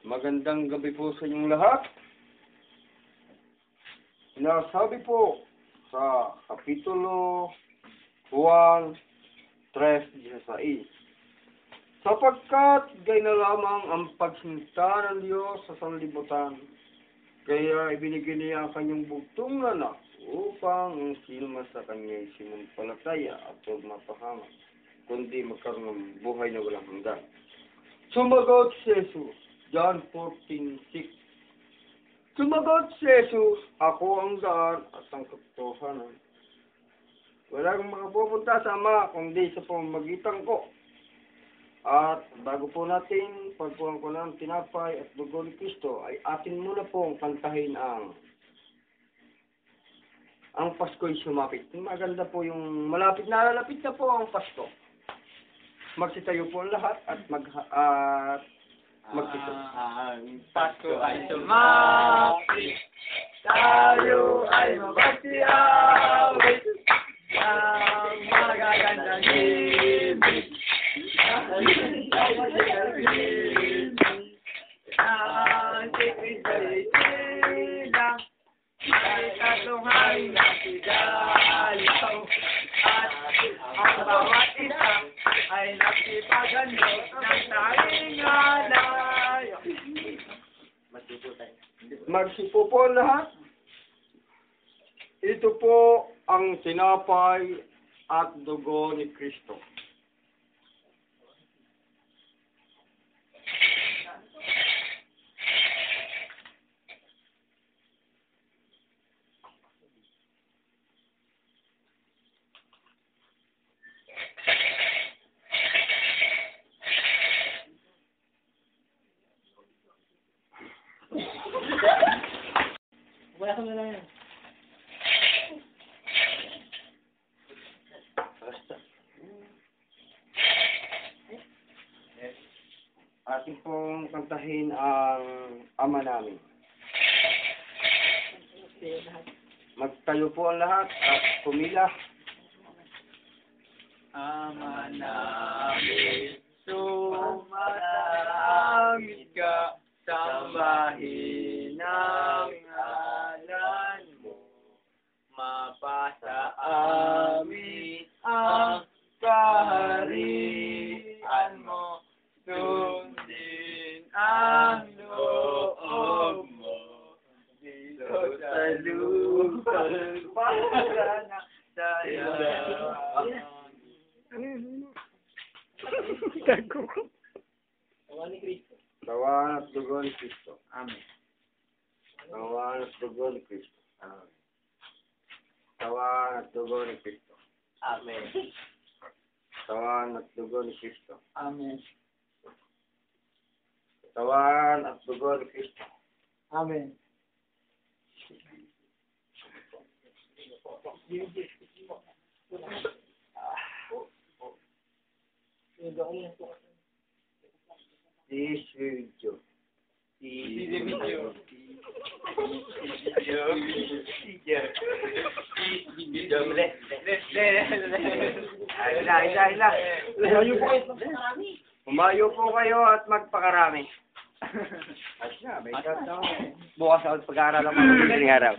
Magandang gabi po sa inyong lahat. Sinasabi po sa Kapitulo 1, 3:16, sapagkat gay na lamang ang pagsinta ng Diyos sa sanlibutan, kaya ibinigay niya ang kanyang bugtong na anak upang ang sino sa kanya ay sinumpalataya at huwag mapahamak, kundi magkaroon ng buhay na walang hanggan. Sumagot si Jesus, John 14:6. Sumagot si Jesus, ako ang daan at ang katotohanan. Walang makapupunta sa Ama kundi sa pamamagitan ko. At bago po natin pagpuan ko ng tinapay at dugo ni Kristo, ay atin muna pong kantahin ang Pasko'y sumapit. Maganda po yung malapit na po ang Pasko. Magsitayo po ang lahat at magsitayo. Ang Pasko ay sumapit, tayo ay mabagsiawit, ang magagandang ibig, ang sikris ay silang, ay katunghay na sigalaw, at ang bawat isa ay nagsipagandot ng taingalay. Magsipo po ang lahat. Ito po ang tinapay at dugo ni Kristo. Wala ka na lang yan. Atin pong kantahin ang Ama namin. Magtayo po ang lahat at pumila. Ama namin, sumasamit ka, sambahin ang ngalan mo, mapasa amin ang kaharian mo, sundin ang loob mo, dito sa lupa para na tayo. Kawan at dugo ni Kristo. Amen. Kawan at dugo ni Kristo. Kawan at dugo ni Kristo. Amen. Kawan at dugo ni Kristo. Amen. Kawan at dugo ni Kristo. Amen. This video. Umayo po kayo at magpakarami. Bukas ako pag-aaral ako ng araw.